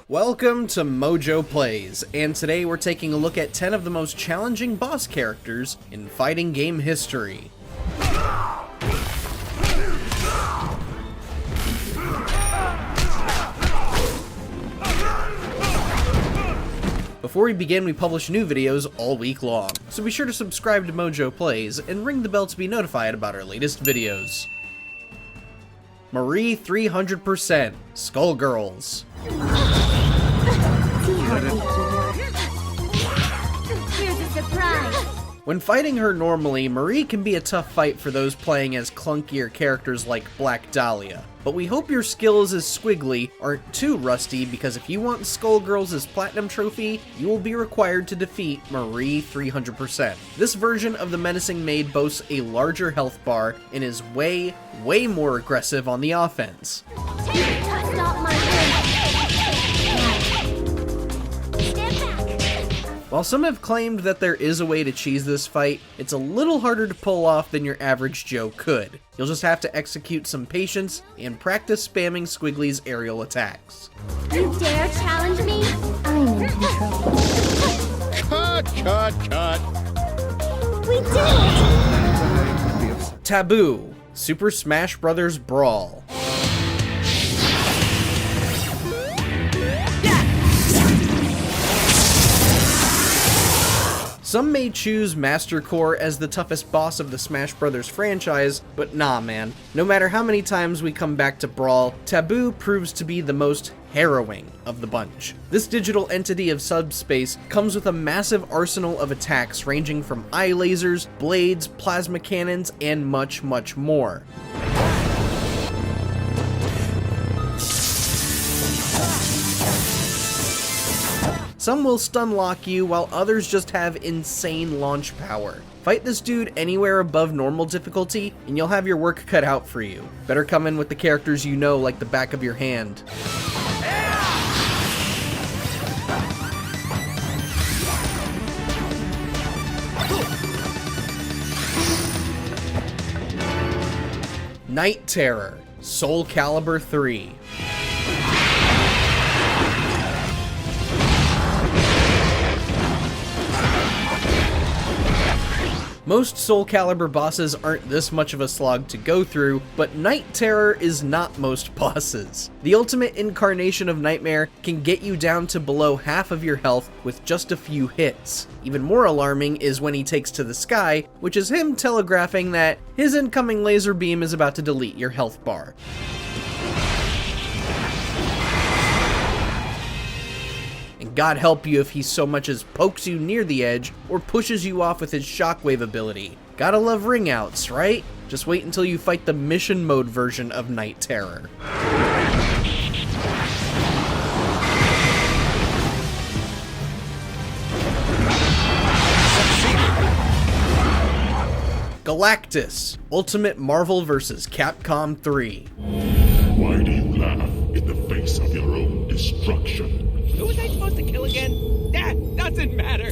Welcome to MojoPlays, and today we're taking a look at 10 of the most challenging boss characters in fighting game history. Before we begin, we publish new videos all week long, so be sure to subscribe to MojoPlays and ring the bell to be notified about our latest videos. Marie 300%, Skullgirls. Here's a surprise. When fighting her normally, Marie can be a tough fight for those playing as clunkier characters like Black Dahlia. But we hope your skills as Squiggly aren't too rusty, because if you want Skullgirls' Platinum Trophy, you will be required to defeat Marie 300%. This version of the menacing maid boasts a larger health bar and is way more aggressive on the offense. Stop my way. While some have claimed that there is a way to cheese this fight, it's a little harder to pull off than your average Joe could. You'll just have to execute some patience and practice spamming Squiggly's aerial attacks. You dare challenge me? I'm in control. Cut. We did it! Taboo, Super Smash Bros. Brawl. Some may choose Master Core as the toughest boss of the Smash Bros. Franchise, but nah man. No matter how many times we come back to Brawl, Taboo proves to be the most harrowing of the bunch. This digital entity of subspace comes with a massive arsenal of attacks ranging from eye lasers, blades, plasma cannons, and much more. Some will stun lock you, while others just have insane launch power. Fight this dude anywhere above normal difficulty, and you'll have your work cut out for you. Better come in with the characters you know like the back of your hand. Night Terror, Soul Calibur 3. Most Soul Calibur bosses aren't this much of a slog to go through, but Night Terror is not most bosses. The ultimate incarnation of Nightmare can get you down to below half of your health with just a few hits. Even more alarming is when he takes to the sky, which is him telegraphing that his incoming laser beam is about to delete your health bar. And God help you if he so much as pokes you near the edge or pushes you off with his shockwave ability. Gotta love ring outs, right? Just wait until you fight the mission mode version of Night Terror. Galactus, Ultimate Marvel vs. Capcom 3. Why do you laugh in the face of your own destruction? Who was I supposed to kill again? That doesn't matter.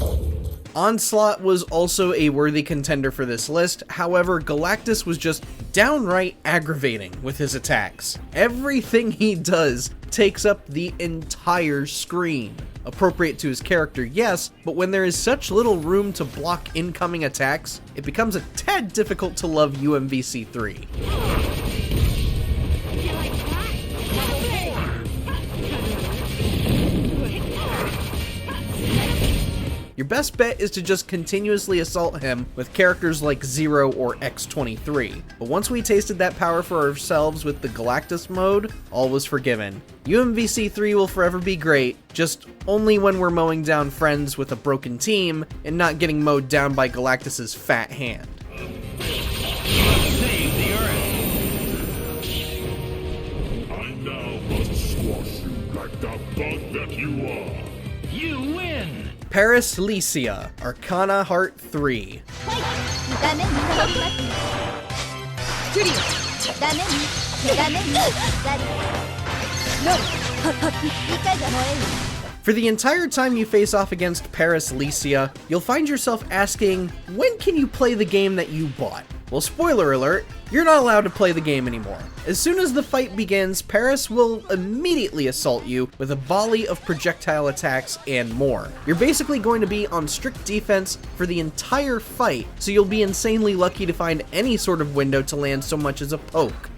Onslaught was also a worthy contender for this list, however, Galactus was just downright aggravating with his attacks. Everything he does takes up the entire screen. Appropriate to his character, yes, but when there is such little room to block incoming attacks, it becomes a tad difficult to love UMVC3. Your best bet is to just continuously assault him with characters like Zero or X-23. But once we tasted that power for ourselves with the Galactus mode, all was forgiven. UMVC3 will forever be great, just only when we're mowing down friends with a broken team and not getting mowed down by Galactus's fat hand. Save the Earth! I now must squash you like the bug that you are. You win. Paris Lisia, Arcana Heart 3. For the entire time you face off against Paris Lisia, you'll find yourself asking, when can you play the game that you bought? Well, spoiler alert, you're not allowed to play the game anymore. As soon as the fight begins, Paris will immediately assault you with a volley of projectile attacks and more. You're basically going to be on strict defense for the entire fight, so you'll be insanely lucky to find any sort of window to land so much as a poke.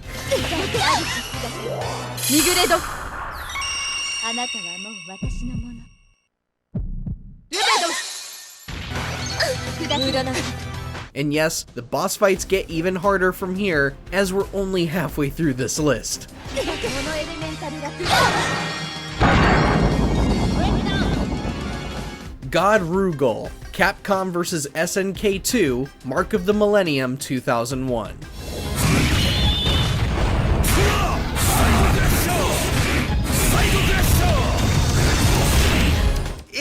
And yes, the boss fights get even harder from here, as we're only halfway through this list. God Rugal, Capcom vs SNK 2, Mark of the Millennium 2001.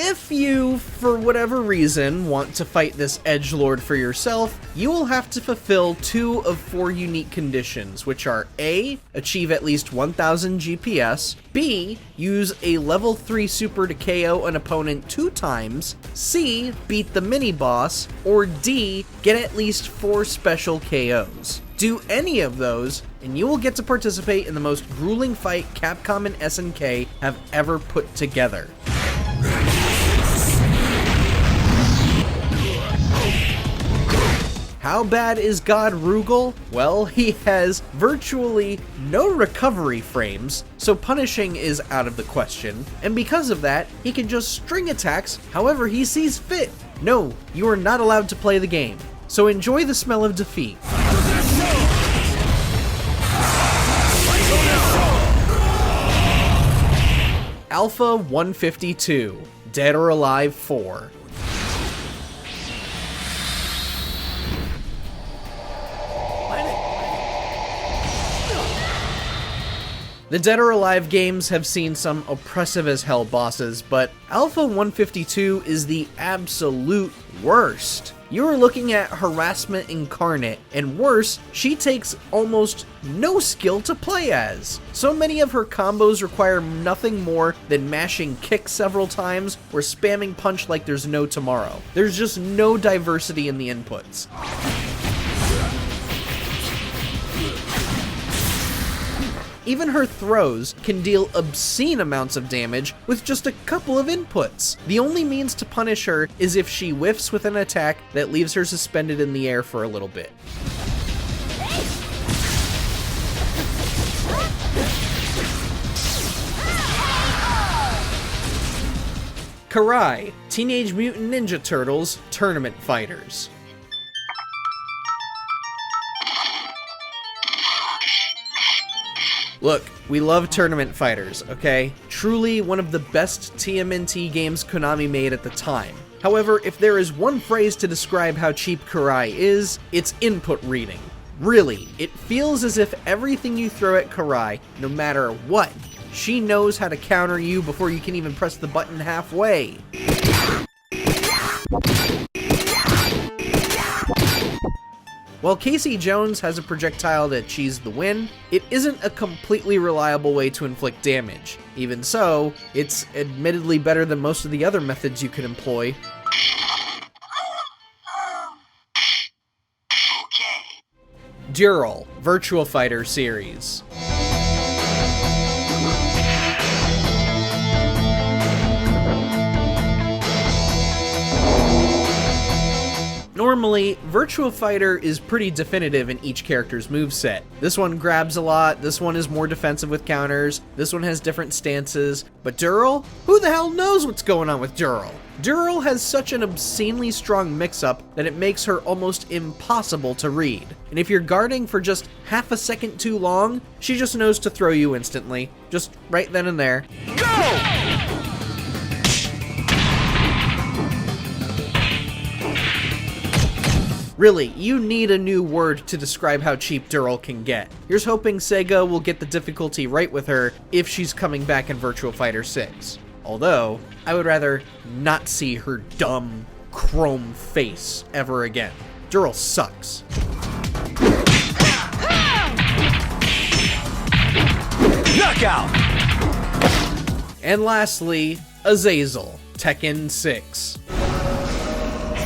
If you, for whatever reason, want to fight this edgelord for yourself, you will have to fulfill 2 of 4 unique conditions, which are A, achieve at least 1000 GPS, B, use a level 3 super to KO an opponent 2 times, C, beat the mini-boss, or D, get at least 4 special KOs. Do any of those, and you will get to participate in the most grueling fight Capcom and SNK have ever put together. How bad is God Rugal? Well, he has virtually no recovery frames, so punishing is out of the question, and because of that, he can just string attacks however he sees fit. No, you are not allowed to play the game, so enjoy the smell of defeat. Alpha 152, Dead or Alive 4. The Dead or Alive games have seen some oppressive as hell bosses, but Alpha 152 is the absolute worst. You are looking at harassment incarnate, and worse, she takes almost no skill to play as. So many of her combos require nothing more than mashing kick several times or spamming punch like there's no tomorrow. There's just no diversity in the inputs. Even her throws can deal obscene amounts of damage with just a couple of inputs. The only means to punish her is if she whiffs with an attack that leaves her suspended in the air for a little bit. Karai, Teenage Mutant Ninja Turtles Tournament Fighters. Look, we love Tournament Fighters, okay? Truly one of the best TMNT games Konami made at the time. However, if there is one phrase to describe how cheap Karai is, it's input reading. Really, it feels as if everything you throw at Karai, no matter what, she knows how to counter you before you can even press the button halfway. While Casey Jones has a projectile that cheese the win, it isn't a completely reliable way to inflict damage. Even so, it's admittedly better than most of the other methods you could employ. Dural, Virtua Fighter series. Normally, Virtua Fighter is pretty definitive in each character's moveset. This one grabs a lot, this one is more defensive with counters, this one has different stances, but Dural? Who the hell knows what's going on with Dural? Dural has such an obscenely strong mix-up that it makes her almost impossible to read. And if you're guarding for just half a second too long, she just knows to throw you instantly. Just right then and there. Go! Really, you need a new word to describe how cheap Dural can get. Here's hoping Sega will get the difficulty right with her if she's coming back in Virtua Fighter 6. Although, I would rather not see her dumb, chrome face ever again. Dural sucks. Knockout! And lastly, Aazil, Tekken 6.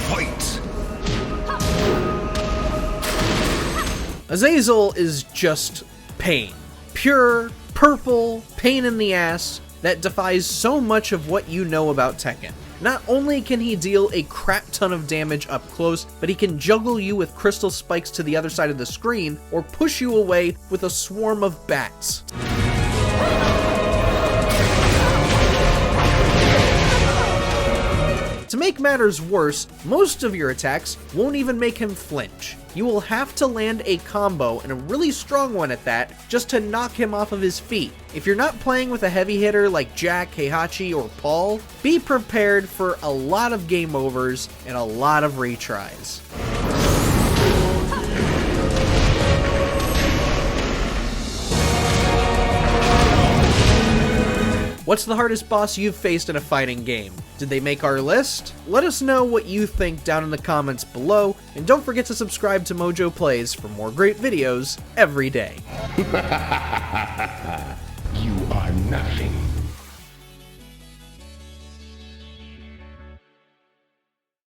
Fight! Aazil is just pain. Pure, purple, pain in the ass that defies so much of what you know about Tekken. Not only can he deal a crap ton of damage up close, but he can juggle you with crystal spikes to the other side of the screen, or push you away with a swarm of bats. To make matters worse, most of your attacks won't even make him flinch. You will have to land a combo, and a really strong one at that, just to knock him off of his feet. If you're not playing with a heavy hitter like Jack, Heihachi, or Paul, be prepared for a lot of game overs and a lot of retries. What's the hardest boss you've faced in a fighting game? Did they make our list? Let us know what you think down in the comments below, and don't forget to subscribe to MojoPlays for more great videos every day. You are nothing.